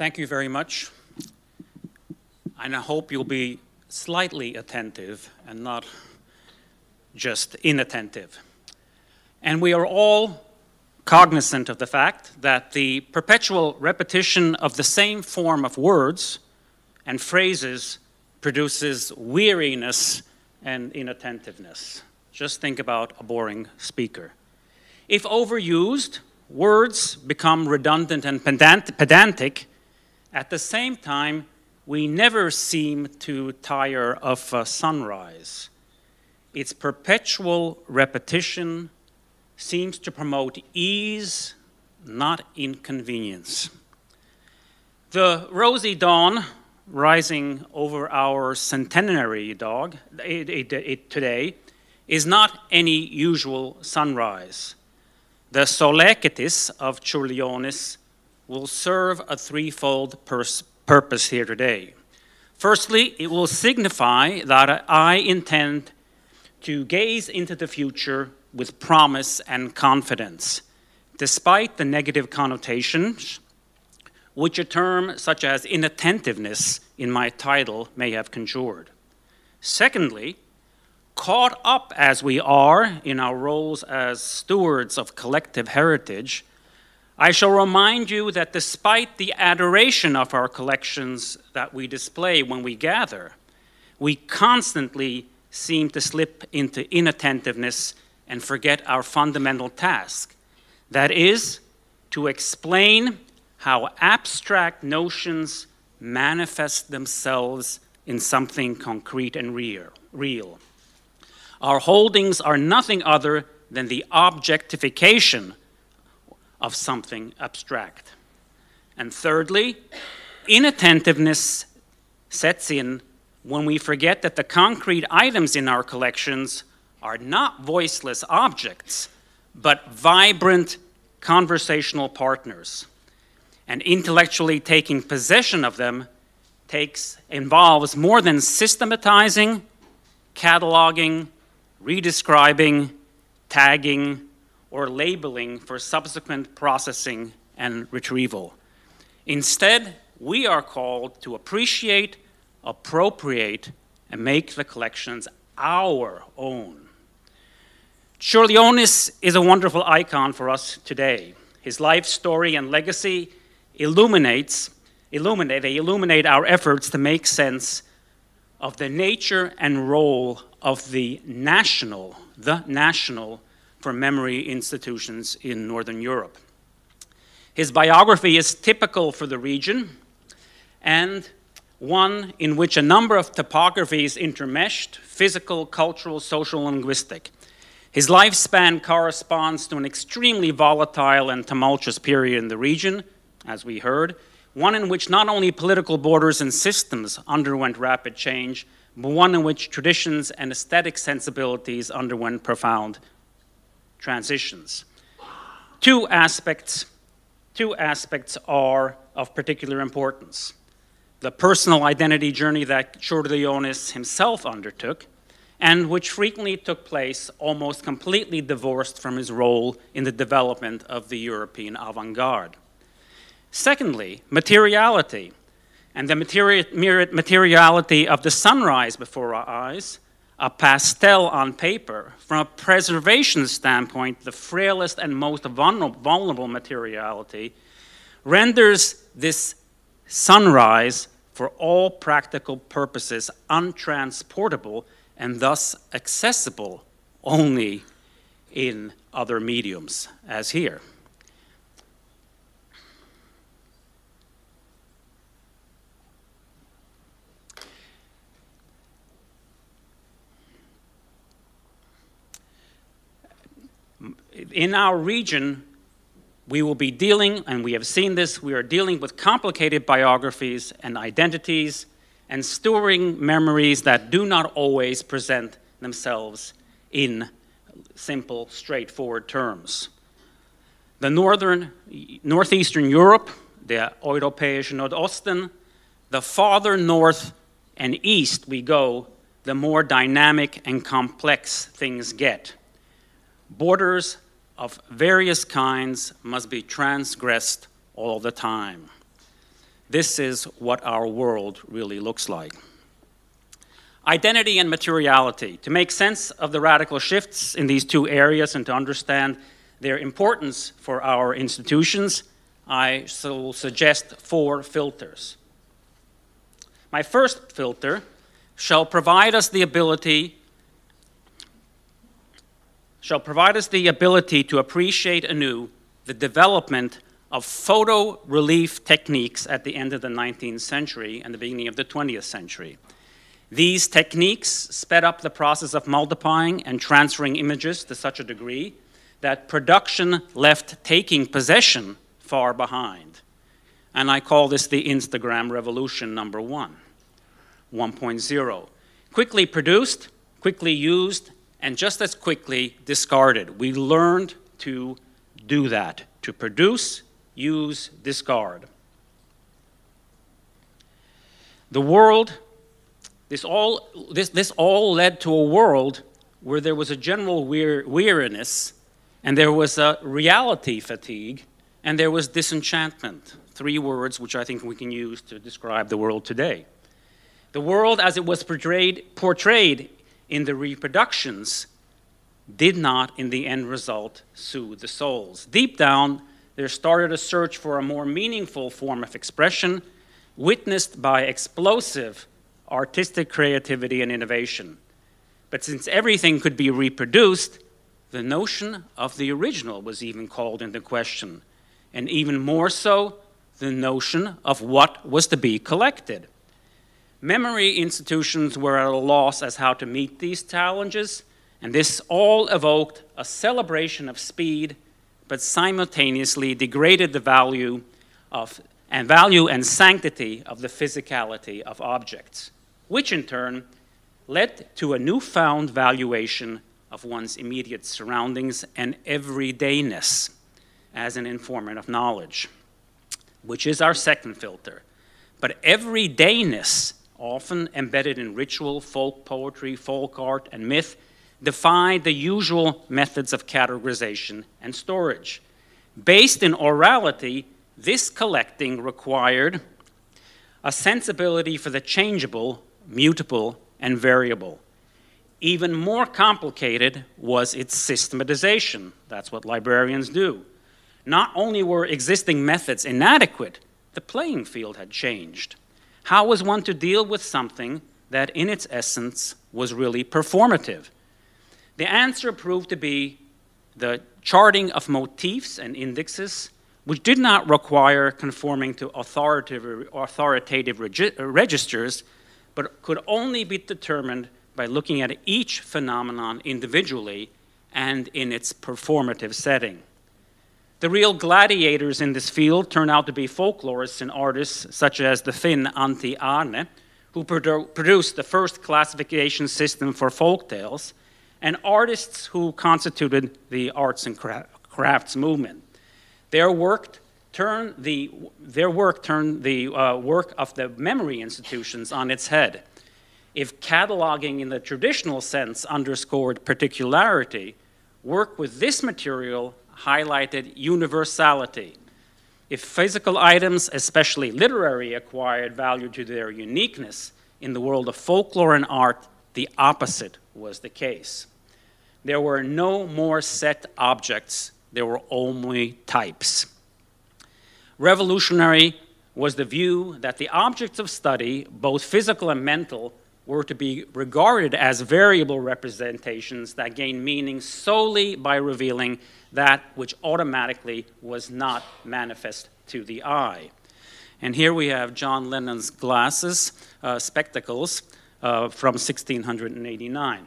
Thank you very much. And I hope you'll be slightly attentive and not just inattentive. And we are all cognizant of the fact that the perpetual repetition of the same form of words and phrases produces weariness and inattentiveness. Just think about a boring speaker. If overused, words become redundant and pedantic. At the same time, we never seem to tire of a sunrise. Its perpetual repetition seems to promote ease, not inconvenience. The rosy dawn rising over our centenary today is not any usual sunrise. The soleketis of Čiurlionis will serve a threefold purpose here today. Firstly, it will signify that I intend to gaze into the future with promise and confidence, despite the negative connotations which a term such as inattentiveness in my title may have conjured. Secondly, caught up as we are in our roles as stewards of collective heritage, I shall remind you that despite the adoration of our collections that we display when we gather, we constantly seem to slip into inattentiveness and forget our fundamental task. That is, to explain how abstract notions manifest themselves in something concrete and real. Our holdings are nothing other than the objectification of something abstract. And thirdly, inattentiveness sets in when we forget that the concrete items in our collections are not voiceless objects, but vibrant conversational partners. And intellectually taking possession of them involves more than systematizing, cataloging, redescribing, tagging, or labeling for subsequent processing and retrieval. Instead, we are called to appreciate, appropriate, and make the collections our own. Čiurlionis is a wonderful icon for us today. His life story and legacy illuminate our efforts to make sense of the nature and role of the national for memory institutions in Northern Europe. His biography is typical for the region and one in which a number of topographies intermeshed: physical, cultural, social, and linguistic. His lifespan corresponds to an extremely volatile and tumultuous period in the region, as we heard, one in which not only political borders and systems underwent rapid change, but one in which traditions and aesthetic sensibilities underwent profound transitions. Two aspects are of particular importance: the personal identity journey that Čiurlionis himself undertook, and which frequently took place almost completely divorced from his role in the development of the European avant-garde. Secondly, materiality, and the materiality of the sunrise before our eyes, a pastel on paper. From a preservation standpoint, the frailest and most vulnerable materiality, renders this sunrise for all practical purposes untransportable and thus accessible only in other mediums, as here. In our region, we will be dealing, and we have seen this, we are dealing with complicated biographies and identities and storing memories that do not always present themselves in simple, straightforward terms. The northeastern Europe, the Europäische Nordosten, the farther north and east we go, the more dynamic and complex things get. Borders of various kinds must be transgressed all the time. This is what our world really looks like. Identity and materiality. To make sense of the radical shifts in these two areas and to understand their importance for our institutions, I will suggest 4 filters. My first filter shall provide us the ability to appreciate anew the development of photo relief techniques at the end of the 19th century and the beginning of the 20th century. These techniques sped up the process of multiplying and transferring images to such a degree that production left taking possession far behind. And I call this the Instagram revolution number 1.0. Quickly produced, quickly used, and just as quickly discarded. We learned to do that, to produce, use, discard. The world, this all led to a world where there was a general weariness, and there was a reality fatigue, and there was disenchantment. 3 words which I think we can use to describe the world today. The world as it was portrayed in the reproductions did not, in the end result, soothe the souls. Deep down, there started a search for a more meaningful form of expression, witnessed by explosive artistic creativity and innovation. But since everything could be reproduced, the notion of the original was even called into question, and even more so, the notion of what was to be collected. Memory institutions were at a loss as how to meet these challenges, and this all evoked a celebration of speed, but simultaneously degraded the value and sanctity of the physicality of objects, which in turn led to a newfound valuation of one's immediate surroundings and everydayness as an informant of knowledge, which is our second filter. But everydayness, often embedded in ritual, folk poetry, folk art, and myth, defied the usual methods of categorization and storage. Based in orality, this collecting required a sensibility for the changeable, mutable, and variable. Even more complicated was its systematization. That's what librarians do. Not only were existing methods inadequate, the playing field had changed. How was one to deal with something that in its essence was really performative? The answer proved to be the charting of motifs and indexes, which did not require conforming to authoritative registers, but could only be determined by looking at each phenomenon individually and in its performative setting. The real gladiators in this field turned out to be folklorists and artists such as the Finn Antti Aarne, who produced the first classification system for folk tales, and artists who constituted the arts and crafts movement. Their work turned the work of the memory institutions on its head. If cataloging in the traditional sense underscored particularity, work with this material highlighted universality. If physical items, especially literary, acquired value to their uniqueness, in the world of folklore and art, the opposite was the case. There were no more set objects, there were only types. Revolutionary was the view that the objects of study, both physical and mental, were to be regarded as variable representations that gained meaning solely by revealing that which automatically was not manifest to the eye. And here we have John Lennon's glasses, spectacles, from 1689.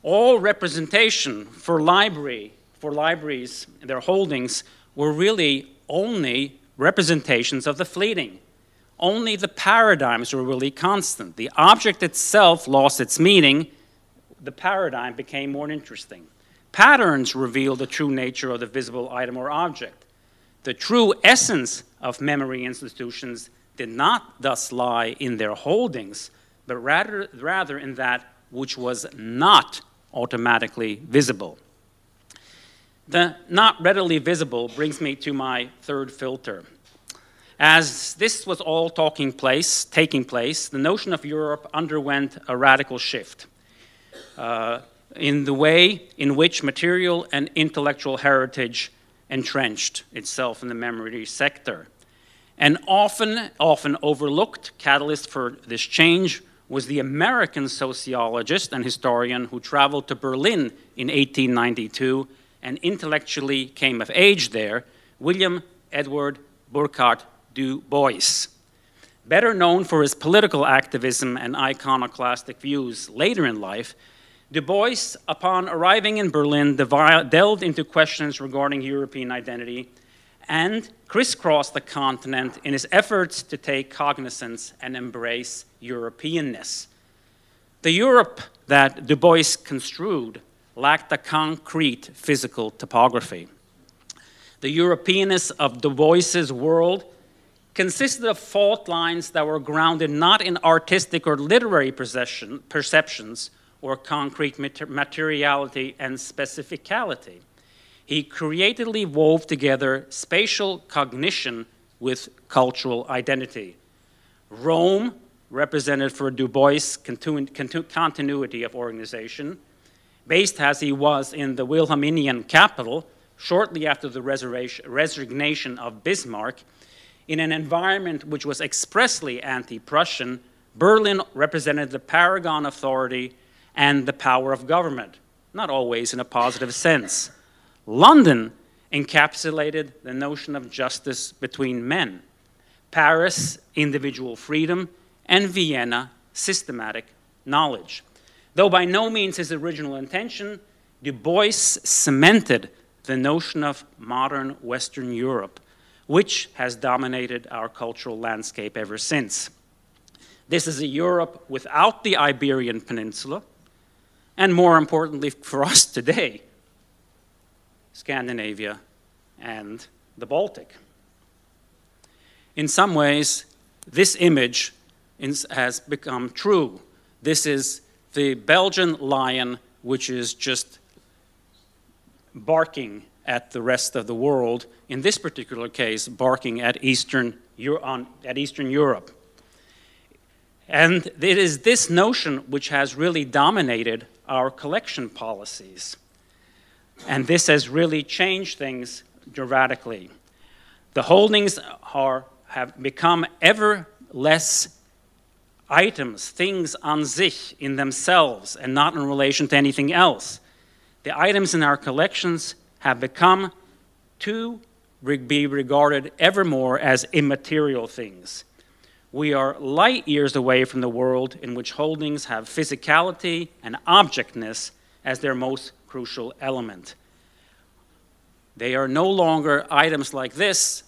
All representation for libraries, their holdings, were really only representations of the fleeting. Only the paradigms were really constant. The object itself lost its meaning. The paradigm became more interesting. Patterns reveal the true nature of the visible item or object. The true essence of memory institutions did not thus lie in their holdings, but rather in that which was not automatically visible. The not readily visible brings me to my third filter. As this was all taking place, the notion of Europe underwent a radical shift in the way in which material and intellectual heritage entrenched itself in the memory sector. An often overlooked catalyst for this change was the American sociologist and historian who traveled to Berlin in 1892 and intellectually came of age there, William Edward Burghardt Du Bois. Better known for his political activism and iconoclastic views later in life, Du Bois, upon arriving in Berlin, delved into questions regarding European identity and crisscrossed the continent in his efforts to take cognizance and embrace Europeanness. The Europe that Du Bois construed lacked a concrete physical topography. The Europeanness of Du Bois's world consisted of fault lines that were grounded not in artistic or literary perceptions or concrete materiality and specificality. He creatively wove together spatial cognition with cultural identity. Rome represented for Du Bois continuity of organization, based as he was in the Wilhelminian capital shortly after the resignation of Bismarck. In an environment which was expressly anti-Prussian, Berlin represented the paragon authority and the power of government, not always in a positive sense. London encapsulated the notion of justice between men, Paris, individual freedom, and Vienna, systematic knowledge. Though by no means his original intention, Du Bois cemented the notion of modern Western Europe, which has dominated our cultural landscape ever since. This is a Europe without the Iberian Peninsula, and more importantly for us today, Scandinavia and the Baltic. In some ways, this image has become true. This is the Belgian lion, which is just barking at the rest of the world, in this particular case, barking at Eastern Europe. And it is this notion which has really dominated our collection policies. And this has really changed things dramatically. The holdings have become ever less items, things an sich in themselves and not in relation to anything else. The items in our collections have become to be regarded ever more as immaterial things. We are light years away from the world in which holdings have physicality and objectness as their most crucial element. They are no longer items like this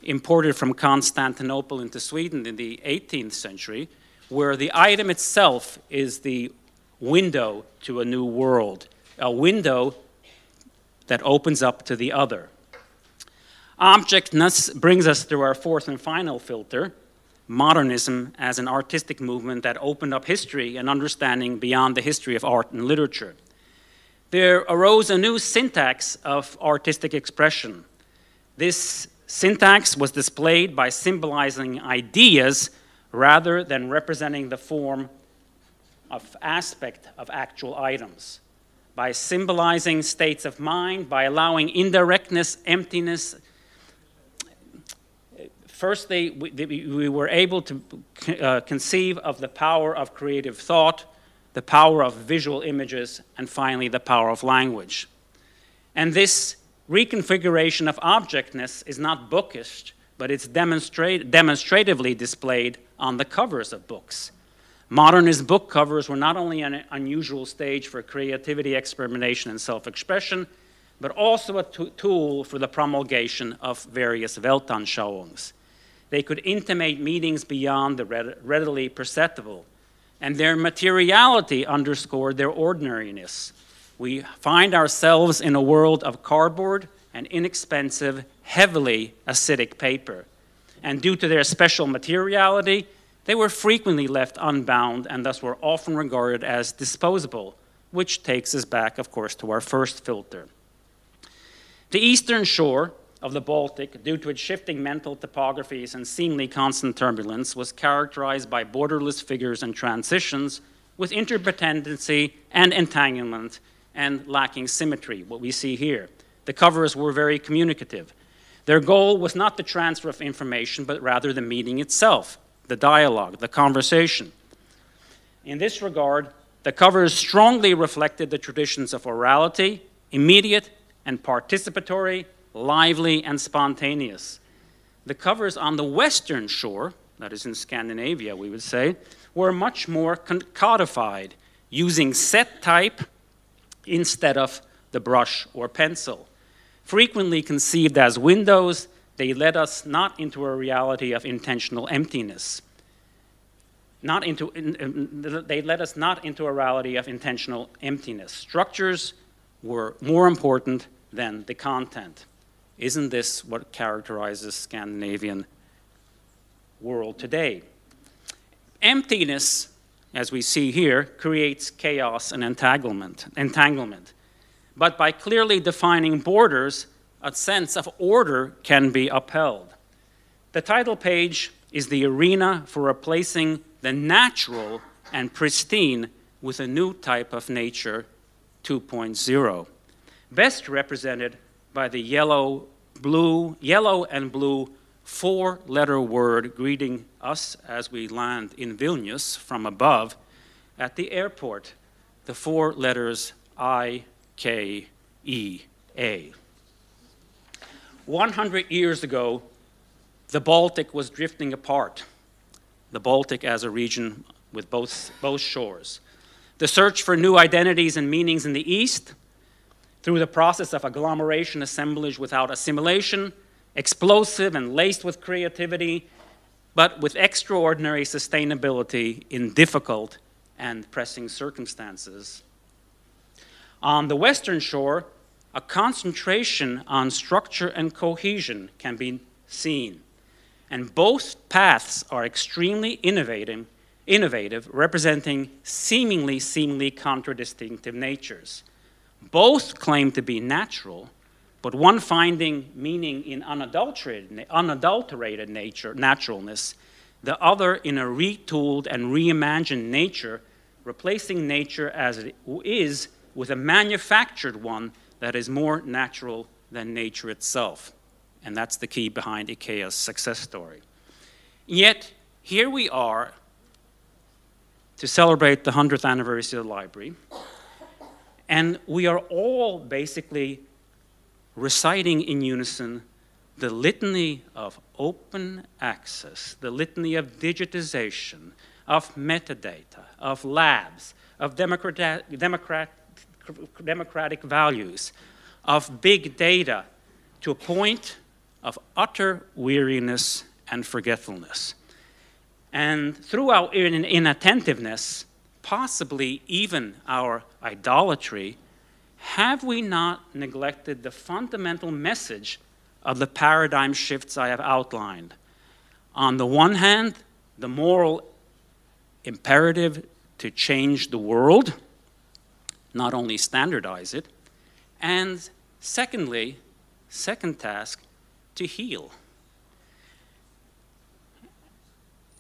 imported from Constantinople into Sweden in the 18th century, where the item itself is the window to a new world, a window that opens up to the other. Objectness brings us to our fourth and final filter, modernism as an artistic movement that opened up history and understanding beyond the history of art and literature. There arose a new syntax of artistic expression. This syntax was displayed by symbolizing ideas rather than representing the form of aspect of actual items. By symbolizing states of mind, by allowing indirectness, emptiness. Firstly, we were able to conceive of the power of creative thought, the power of visual images, and finally the power of language. And this reconfiguration of objectness is not bookish, but it's demonstratively displayed on the covers of books. Modernist book covers were not only an unusual stage for creativity, experimentation, and self-expression, but also a tool for the promulgation of various Weltanschauungs. They could intimate meanings beyond the readily perceptible, and their materiality underscored their ordinariness. We find ourselves in a world of cardboard and inexpensive, heavily acidic paper. And due to their special materiality, they were frequently left unbound and thus were often regarded as disposable, which takes us back, of course, to our first filter. The Eastern Shore of the Baltic, due to its shifting mental topographies and seemingly constant turbulence, was characterized by borderless figures and transitions with interdependency and entanglement and lacking symmetry, what we see here. The covers were very communicative. Their goal was not the transfer of information, but rather the meeting itself, the dialogue, the conversation. In this regard, the covers strongly reflected the traditions of orality, immediate and participatory, lively and spontaneous. The covers on the western shore, that is in Scandinavia we would say, were much more codified, using set type instead of the brush or pencil. Frequently conceived as windows, they led us not into a reality of intentional emptiness. They led us not into a reality of intentional emptiness. Structures were more important than the content. Isn't this what characterizes Scandinavian world today? Emptiness, as we see here, creates chaos and entanglement. But by clearly defining borders, a sense of order can be upheld. The title page is the arena for replacing the natural and pristine with a new type of nature 2.0, best represented by the yellow and blue four-letter word greeting us as we land in Vilnius from above at the airport, the four letters IKEA. 100 years ago, the Baltic was drifting apart, the Baltic as a region with both shores. The search for new identities and meanings in the East, through the process of agglomeration, assemblage without assimilation, explosive and laced with creativity, but with extraordinary sustainability in difficult and pressing circumstances. On the Western shore, a concentration on structure and cohesion can be seen, and both paths are extremely innovative, representing seemingly contradistinct natures. Both claim to be natural, but one finding meaning in unadulterated naturalness, the other in a retooled and reimagined nature, replacing nature as it is with a manufactured one that is more natural than nature itself. And that's the key behind IKEA's success story. Yet, here we are to celebrate the 100th anniversary of the library, and we are all basically reciting in unison the litany of open access, the litany of digitization, of metadata, of labs, of democratic values, of big data, to a point of utter weariness and forgetfulness. And through our inattentiveness, possibly even our idolatry, have we not neglected the fundamental message of the paradigm shifts I have outlined? On the one hand, the moral imperative to change the world, not only standardize it, and secondly, second task, to heal.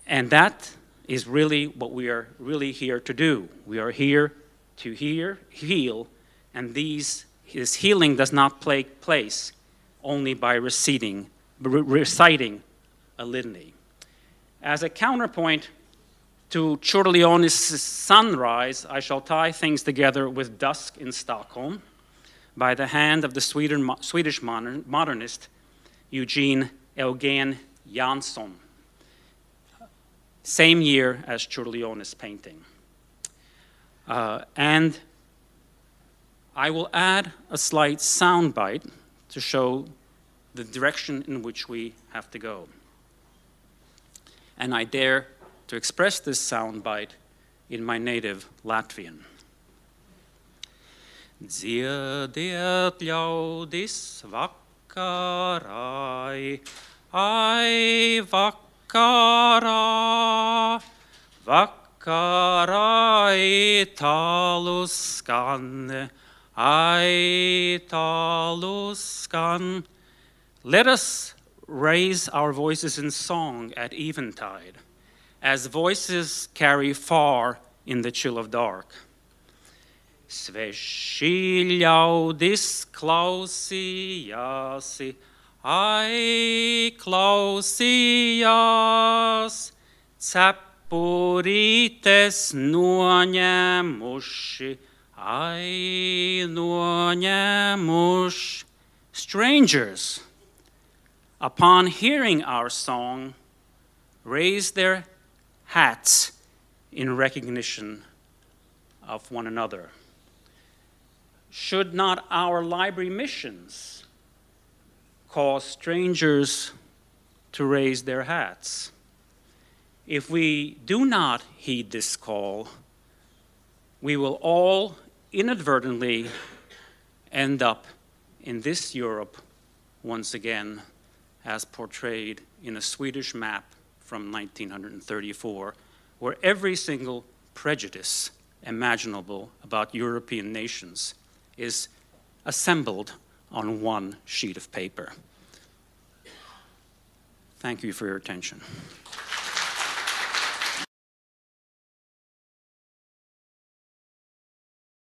And that is really what we are really here to do. We are here to heal, and this healing does not take place only by reciting a litany. As a counterpoint to Corleone's sunrise, I shall tie things together with dusk in Stockholm by the hand of the Swedish modernist Eugen Jansson, same year as Corleone's painting. And I will add a slight soundbite to show the direction in which we have to go. And I dare to express this soundbite in my native Latvian. Dziediet ļaudis vakarai, ai vakarā, vakarai tālu skan, ai tālu skan, Let us raise our voices in song at eventide, as voices carry far in the chill of dark. Sveši ļaudis klausījāsi, ai klausījās, cepurītes noņemuši, ai noņemuši. Strangers, upon hearing our song, raise their hats in recognition of one another. Should not our library missions cause strangers to raise their hats? If we do not heed this call, we will all inadvertently end up in this Europe once again, as portrayed in a Swedish map from 1934, where every single prejudice imaginable about European nations is assembled on one sheet of paper. Thank you for your attention.